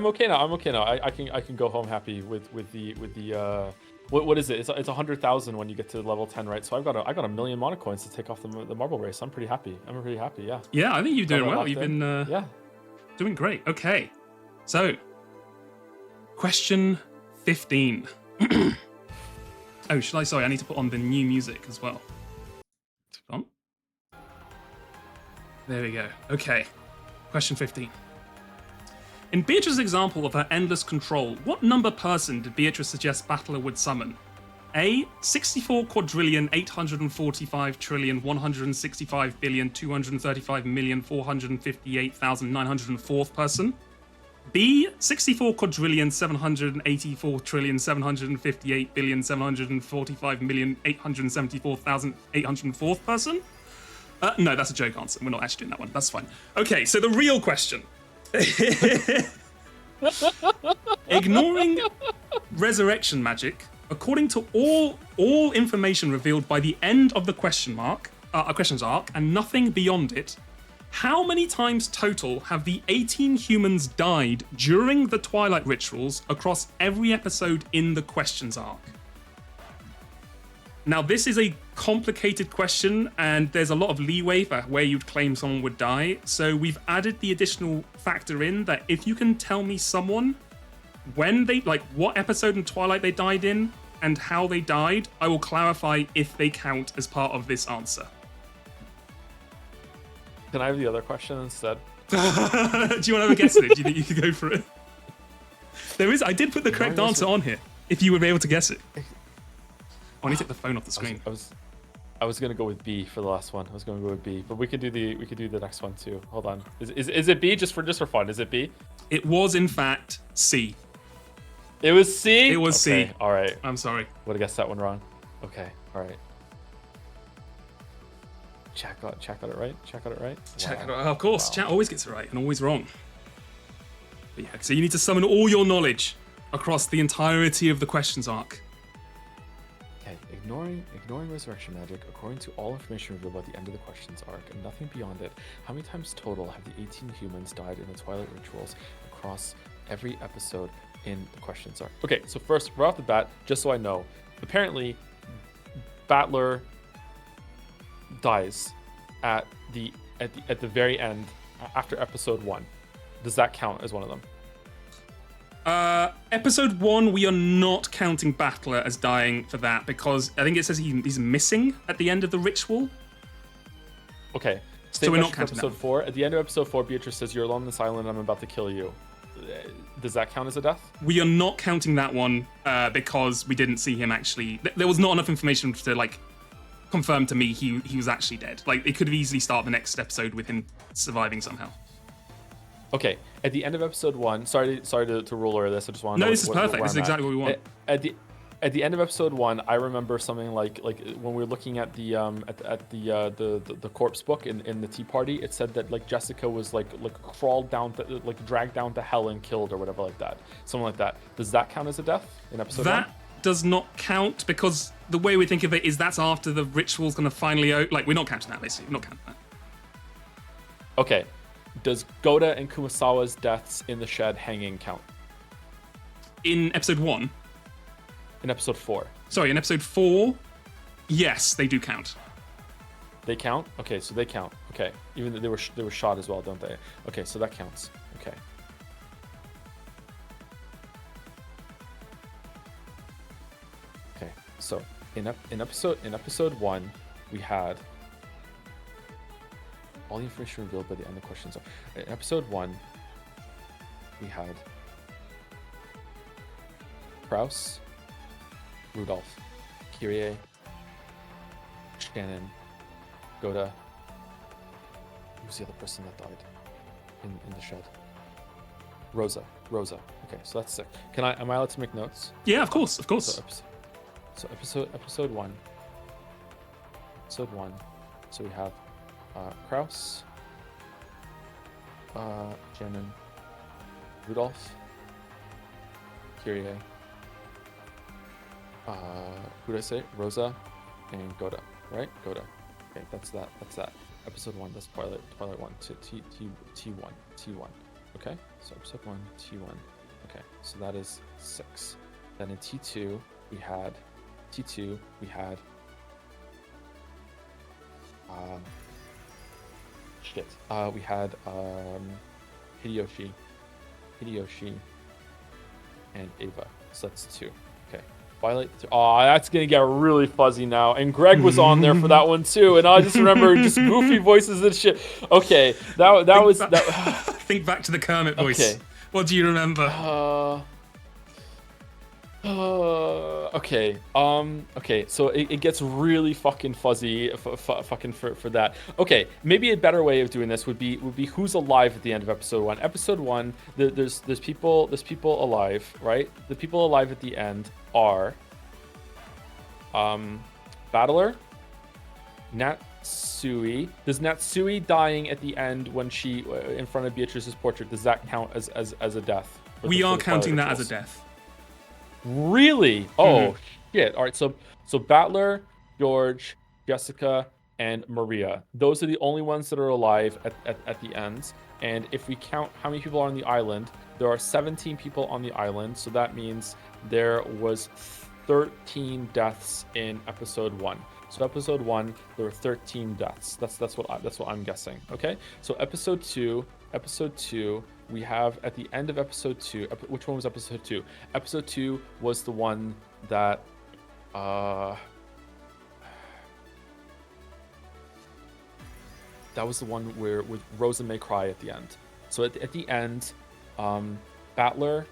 okay now. I'm okay now. I can go home happy with the what is it? It's 100,000 when you get to level 10, right? So I got a million mono coins to take off the marble race. I'm pretty happy. Yeah. Yeah, I think you're doing well. You've been yeah, doing great. Okay, so question 15. Oh, sorry, I need to put on the new music as well. Hold on. There we go. Okay, question 15. In Beatrice's example of her endless control, what number person did Beatrice suggest Battler would summon? A. 64 quadrillion 845 trillion 165 billion 235 million 458,904th person. B. 64 quadrillion 784 trillion 758 billion 745 million 874,804th person. No, that's a joke answer. We're not actually doing that one. That's fine. Okay, so the real question. Ignoring resurrection magic, according to all information revealed by the end of the questions arc, and nothing beyond it, how many times total have the 18 humans died during the Twilight rituals across every episode in the questions arc? Now, this is a complicated question, and there's a lot of leeway for where you'd claim someone would die. So we've added the additional factor in that if you can tell me someone, when they, like, what episode in Twilight they died in and how they died, I will clarify if they count as part of this answer. Can I have the other question instead? Do you want to have a guess at it? Do you think you could go for it? I did put the correct answer on here, if you would be able to guess it. Oh, I need to take the phone off the screen. I was gonna go with B for the last one. I was gonna go with B, but we could do the next one too. Hold on. Is it B just for fun? Is it B? It was in fact C. It was C. It was okay, C. All right. I'm sorry. Would have guessed that one wrong. Okay. All right. Chat got it right. Chat got it right. Check Wow. it out. Of course, Wow. chat always gets it right and always wrong. But yeah, so you need to summon all your knowledge across the entirety of the questions arc. Okay, ignoring resurrection magic, according to all information revealed about the end of the questions arc and nothing beyond it, how many times total have the 18 humans died in the Twilight rituals across every episode in the questions arc? Okay, so first, right off the bat, just so I know, apparently Battler dies at the very end after episode 1. Does that count as one of them? Episode 1, we are not counting Battler as dying for that because I think it says he's missing at the end of the ritual. Okay. So we're not counting episode that. 4. At the end of episode 4, Beatrice says, "You're alone in this island. I'm about to kill you." Does that count as a death? We are not counting that one because we didn't see him actually. There was not enough information to like confirm to me he was actually dead. Like it could have easily started the next episode with him surviving somehow. Okay, at the end of episode 1, sorry to rule over this. I just want to know. No, this is perfect. This is exactly what we want. At the end of episode 1, I remember something like when we were looking at the corpse book in the tea party. It said that like Jessica was like crawled down dragged down to hell and killed or whatever like that. Something like that. Does that count as a death in episode 1? That does not count because the way we think of it is that's after the ritual's going to finally we're not counting that basically. We're not counting that. Okay. Does Goda and Kumasawa's deaths in the shed hanging count? In episode 1? In episode 4. Sorry, in episode 4, yes, they do count. They count? Okay, so they count. Okay, even though they were shot as well, don't they? Okay, so that counts. Okay. Okay, so in episode 1, we had all the information revealed by the end of questions. In episode 1, we had Kraus, Rudolph, Kyrie, Shannon, Goda. Who's the other person that died in the shed? Rosa. Okay, so that's 6. Am I allowed to make notes? Yeah, of course. So episode 1. Episode 1. So we have Kraus, Shannon, Rudolph, Kyrie. Who did I say? Rosa and Goda, right? Goda. Okay, that's that. Episode 1, that's Twilight 1 to T1. Okay, so episode 1, T1. Okay, so that is 6. Then in T2, we had we had Hideyoshi and Ava. So that's 2. Okay. Twilight. Oh, that's gonna get really fuzzy now. And Greg was on there for that one too. And I just remember just goofy voices and shit. Okay, that was. Think back to the Kermit voice. Okay. What do you remember? Okay. Okay. So it gets really fucking fuzzy, fucking for that. Okay. Maybe a better way of doing this would be who's alive at the end of episode 1. Episode 1, there's people alive, right? The people alive at the end are Battler, Natsui. Does Natsui dying at the end when she in front of Beatrice's portrait, does that count as a death? We are counting that as a death. Really? Oh shit. All right, so Battler, George, Jessica, and Maria, those are the only ones that are alive at the end. And if we count how many people are on the island, there are 17 people on the island, so that means there was 13 deaths in episode 1. So episode 1, there were 13 deaths. That's what I'm guessing. Okay. So episode 2, we have at the end of episode 2. Which one was episode 2? Episode 2 was the one that that was the one where with Rosa may cry at the end. So at the end, Battler,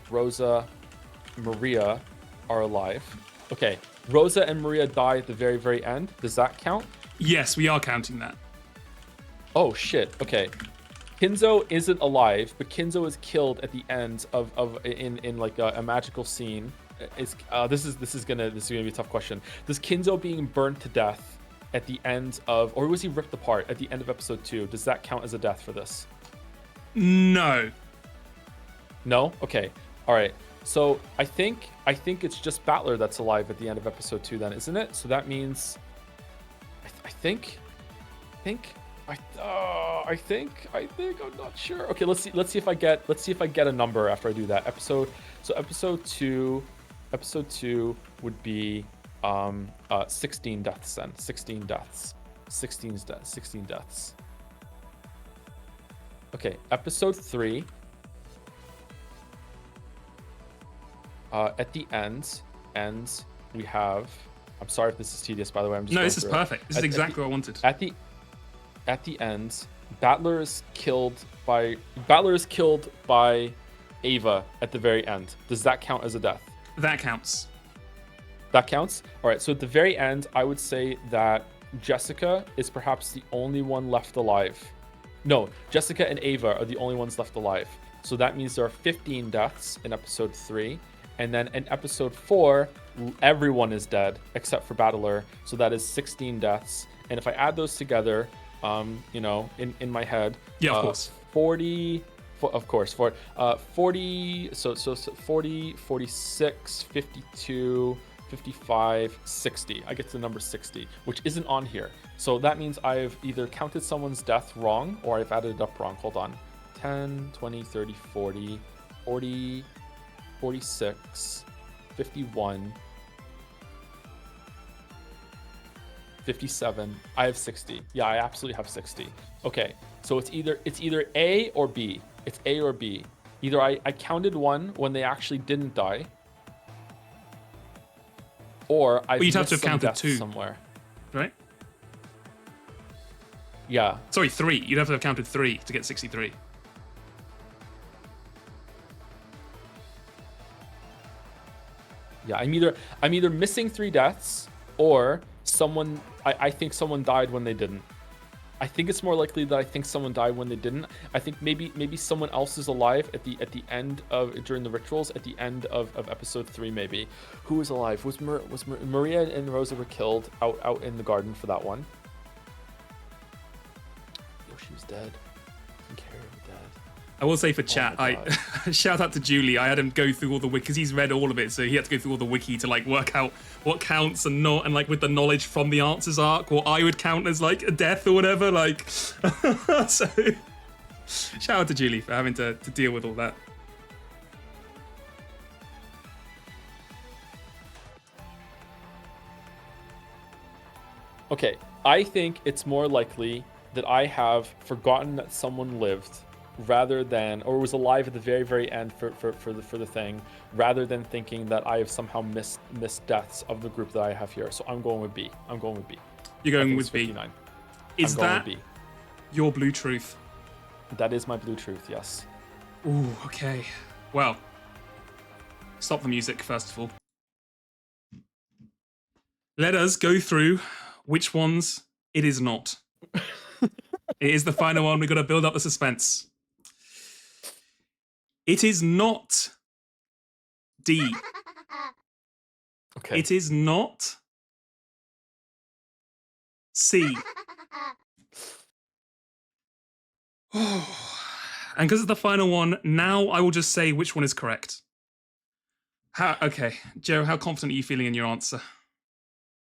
Rosa, Maria are alive. Okay, Rosa and Maria die at the very, very end. Does that count? Yes, we are counting that. Oh shit. Okay. Kinzo isn't alive, but Kinzo is killed at the end in like a magical scene. This is gonna be a tough question. Does Kinzo being burned to death at the end of, or was he ripped apart at the end of episode 2? Does that count as a death for this? No. No? Okay. All right. So I think it's just Battler that's alive at the end of episode 2 then, isn't it? So that means I think I'm not sure. Okay, let's see if I get a number after I do that. Episode 2 would be 16 deaths then. 16 deaths. Okay, episode 3. At the end, we have. I'm sorry if this is tedious, by the way. I'm just. No, this is perfect. This is exactly what I wanted. At the end, Battler is killed by Ava at the very end. Does that count as a death? That counts. That counts? All right, so at the very end, I would say that Jessica is perhaps the only one left alive. No, Jessica and Ava are the only ones left alive. So that means there are 15 deaths in episode 3. And then in episode 4, everyone is dead except for Battler. So that is 16 deaths. And if I add those together, in my head, yeah, of course, 40, of course, 40, so 40, 46, 52, 55, 60. I get to the number 60, which isn't on here. So that means I've either counted someone's death wrong or I've added it up wrong. Hold on. 10, 20, 30, 40, 40, 46, 51, 57. I have 60. Yeah, I absolutely have 60. Okay, so it's either A or B. It's A or B. Either I counted one when they actually didn't die, or I you'd have to missed have some counted deaths 2, somewhere. right? Yeah. Sorry, 3. You'd have to have counted 3 to get 63. Yeah, I'm either missing 3 deaths or someone I think someone died when they didn't. I think it's more likely that I think someone died when they didn't. I think maybe someone else is alive at the end of during the rituals at the end of episode 3 maybe. Who was alive? Was Maria and Rosa were killed out in the garden for that one? Yo, she was dead. I will say for chat, I shout out to Julie. I had him go through all the wiki because he's read all of it, so he had to go through all the wiki to like work out what counts and not, and like with the knowledge from the answers arc, what I would count as like a death or whatever. Like, so shout out to Julie for having to deal with all that. Okay, I think it's more likely that I have forgotten that someone lived rather than, or was alive at the very, very end for the thing, rather than thinking that I have somehow missed deaths of the group that I have here. So I'm going with B. You're going with B. Is that your blue truth? That is my blue truth, yes. Ooh, okay. Well, stop the music first of all. Let us go through which ones it is not. It is the final one. We've got to build up the suspense. It is not D. Okay. It is not C. And because it's the final one, now I will just say which one is correct. Okay, Joe, how confident are you feeling in your answer?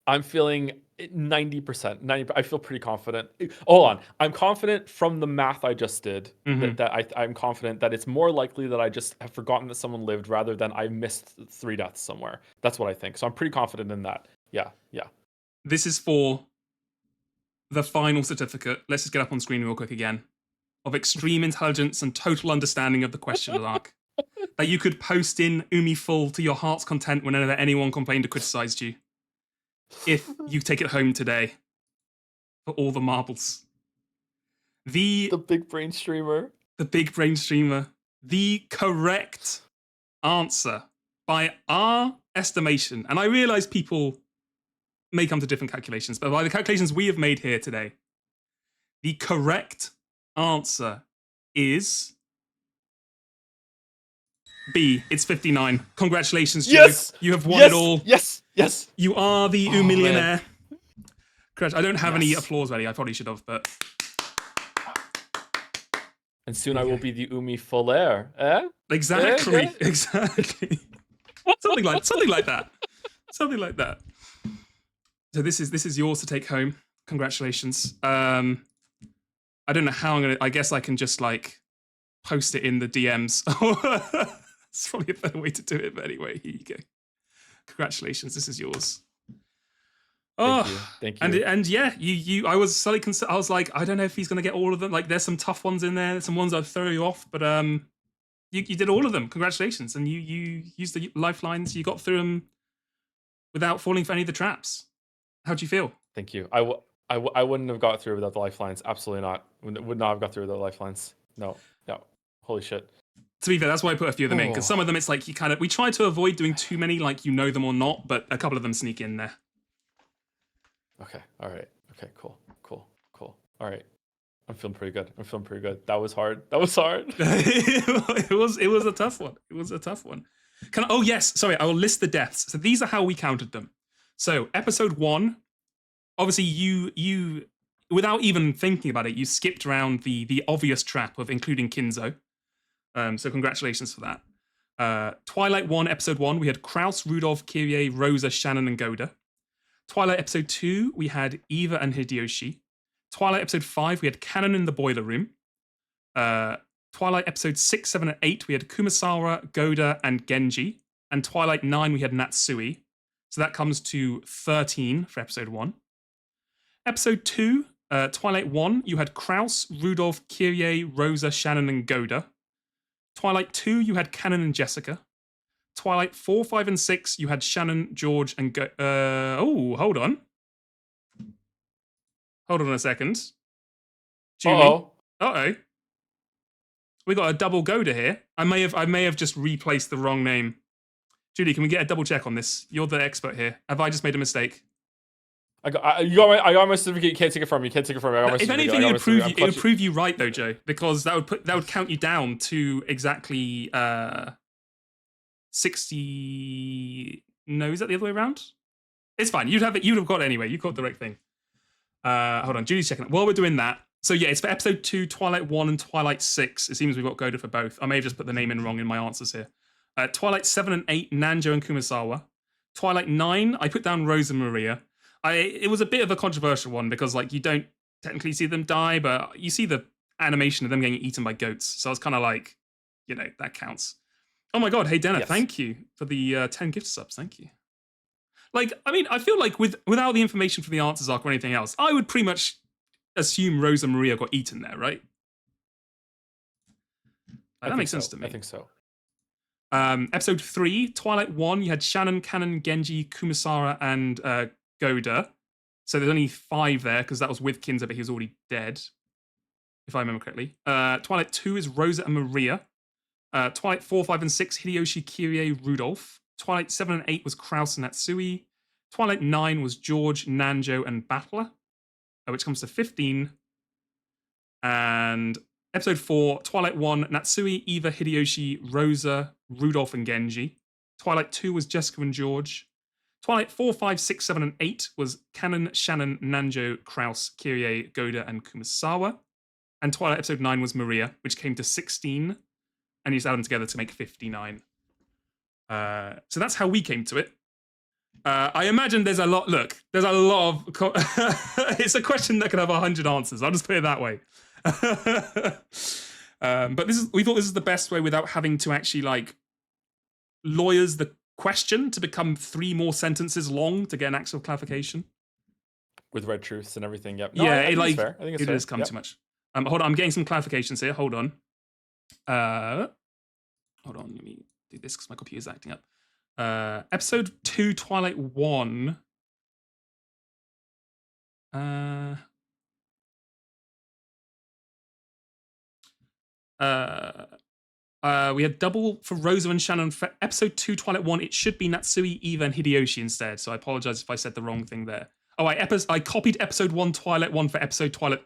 I'm feeling 90%. I feel pretty confident. Hold on. I'm confident from the math I just did I'm confident that it's more likely that I just have forgotten that someone lived rather than I missed 3 deaths somewhere. That's what I think. So I'm pretty confident in that. Yeah. This is for the final certificate. Let's just get up on screen real quick again. Of extreme intelligence and total understanding of the question arc. That you could post in Umi full to your heart's content whenever anyone complained or criticized you. If you take it home today for all the marbles. The big brain streamer. The big brain streamer. The correct answer by our estimation, and I realize people may come to different calculations, but by the calculations we have made here today, the correct answer is B. It's 59. Congratulations, Joe. Yes! You have won it all. Yes! You are the Umillionaire. I don't have any Yes. applause ready. I probably should have, but... And soon I will be the Umillionaire. Eh? Exactly. Yeah. Exactly. something like that. Something like that. So this is yours to take home. Congratulations. I don't know how I'm gonna. I guess I can just like post it in the DMs. It's probably a better way to do it. But anyway, here you go. Congratulations. This is yours. Thank you. And yeah, you. I was slightly concerned. I was like, I don't know if he's gonna get all of them. Like, there's some tough ones in there. Some ones I'd throw you off, but you did all of them. Congratulations, and you used the lifelines. You got through them without falling for any of the traps. How'd you feel? Thank you. I wouldn't have got through without the lifelines. Absolutely not. Would not have got through without the lifelines. No. Holy shit. To be fair, that's why I put a few of them in, because some of them it's like we try to avoid doing too many, like you know them or not, but a couple of them sneak in there. Okay. All right. Okay. Cool. All right. I'm feeling pretty good. That was hard. It was a tough one. Oh yes, sorry, I will list the deaths. So these are how we counted them. So episode 1, obviously you without even thinking about it, you skipped around the obvious trap of including Kinzo. So congratulations for that. Twilight 1, episode 1, we had Kraus, Rudolph, Kyrie, Rosa, Shannon, and Goda. Twilight episode 2, we had Eva and Hideyoshi. Twilight episode 5, we had Cannon in the boiler room. Twilight episode 6, 7, and 8, we had Kumasawa, Goda, and Genji. And Twilight 9, we had Natsui. So that comes to 13 for episode 1. Episode 2, Twilight 1, you had Kraus, Rudolph, Kyrie, Rosa, Shannon, and Goda. Twilight 2, you had Canon and Jessica. Twilight 4, 5, and 6, you had Shannon, George, and hold on. Hold on a second. Julie. Uh-oh. We got a double Goda here. I may have just replaced the wrong name. Julie, can we get a double check on this? You're the expert here. Have I just made a mistake? I got my certificate. You can't take it from me. If anything, it would prove you right though, Joe, because that would count you down to exactly 60. No, is that the other way around? It's fine. You'd have got it anyway. You caught the right thing. Hold on, Julie's checking it. While we're doing that, so yeah, it's for episode 2, Twilight 1, and Twilight 6. It seems we've got Goda for both. I may have just put the name in wrong in my answers here. Twilight 7 and 8, Nanjo and Kumasawa. Twilight 9, I put down Rosa Maria. It was a bit of a controversial one because like you don't technically see them die, but you see the animation of them getting eaten by goats. So I was kind of like, that counts. Oh my god, hey Dana, thank you for the 10 gift subs. Thank you. Like, I mean, I feel like without the information for the answers arc or anything else, I would pretty much assume Rosa Maria got eaten there, right? That makes sense to me. I think so. Episode 3, Twilight 1, you had Shannon, Canon, Genji, Kumasawa, and Goda. So there's only 5 there because that was with Kinza, but he was already dead, if I remember correctly. Twilight 2 is Rosa and Maria. Twilight 4, 5, and 6, Hideyoshi, Kyrie, Rudolph. Twilight 7 and 8 was Kraus and Natsui. Twilight 9 was George, Nanjo, and Battler, which comes to 15. And episode 4, Twilight 1, Natsui, Eva, Hideyoshi, Rosa, Rudolph, and Genji. Twilight 2 was Jessica and George. Twilight 4, 5, 6, 7, and 8 was Canon, Shannon, Nanjo, Kraus, Kyrie, Goda, and Kumasawa. And Twilight episode 9 was Maria, which came to 16. And you just add them together to make 59. So that's how we came to it. I imagine there's a lot. Look, there's a lot of. It's a question that could have 100 answers. I'll just put it that way. But we thought this is the best way without having to actually like lawyers the question to become 3 more sentences long to get an actual clarification. With red truths and everything. Yep. No, yeah, I think it's fair. it does come too much. Hold on, I'm getting some clarifications here. Hold on. Hold on, let me do this because my computer's acting up. Episode 2, Twilight 1. We had double for Rosa and Shannon for episode 2, Twilight 1. It should be Natsui, Eva, and Hideyoshi instead. So I apologize if I said the wrong thing there. Oh, I copied episode 1, Twilight 1 for episode Twilight.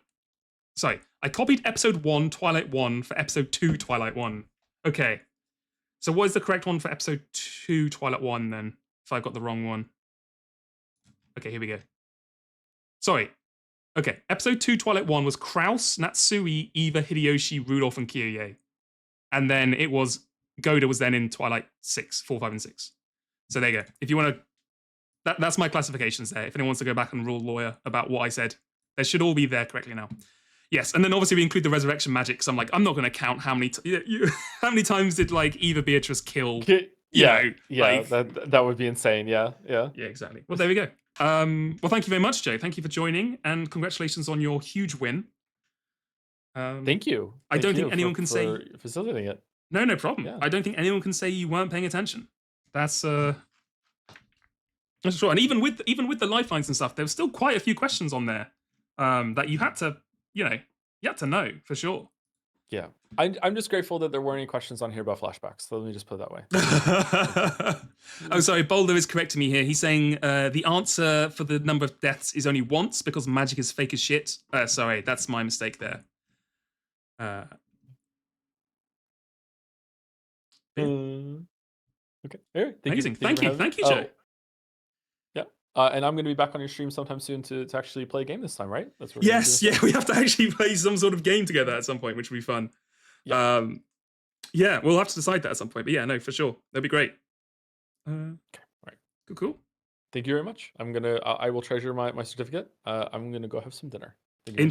Sorry, I copied episode 1, Twilight 1 for episode 2, Twilight 1. Okay. So what is the correct one for episode 2, Twilight 1 then? If I've got the wrong one. Okay, here we go. Sorry. Okay, episode 2, Twilight 1 was Kraus, Natsui, Eva, Hideyoshi, Rudolph, and Kyrie. And then it was, Goda was then in Twilight 6, 4, 5, and 6. So there you go. If you want to, that's my classifications there. If anyone wants to go back and rule lawyer about what I said, they should all be there correctly now. Yes, and then obviously we include the resurrection magic, because I'm like, I'm not going to count how many how many times did like Eva Beatrice kill. Yeah, that would be insane. Yeah, exactly. Well, there we go. Well, thank you very much, Joe. Thank you for joining, and congratulations on your huge win. Thank you. I don't think anyone can say facilitating it. No problem. Yeah. I don't think anyone can say you weren't paying attention. That's true. And even with the lifelines and stuff, there was still quite a few questions on there that you had to. You had to know for sure. Yeah, I'm just grateful that there weren't any questions on here about flashbacks. So let me just put it that way. Oh, sorry, Boulder is correcting me here. He's saying the answer for the number of deaths is only once because magic is fake as shit. Sorry, that's my mistake there. Okay. Right. Amazing. Thank you, Joe. And I'm going to be back on your stream sometime soon to actually play a game this time, right? That's what yes, yeah, we have to actually play some sort of game together at some point, which will be fun. Yeah, we'll have to decide that at some point. But yeah, no, for sure, that'd be great. Okay, right, cool. Thank you very much. I will treasure my certificate. I'm gonna go have some dinner. Enjoy.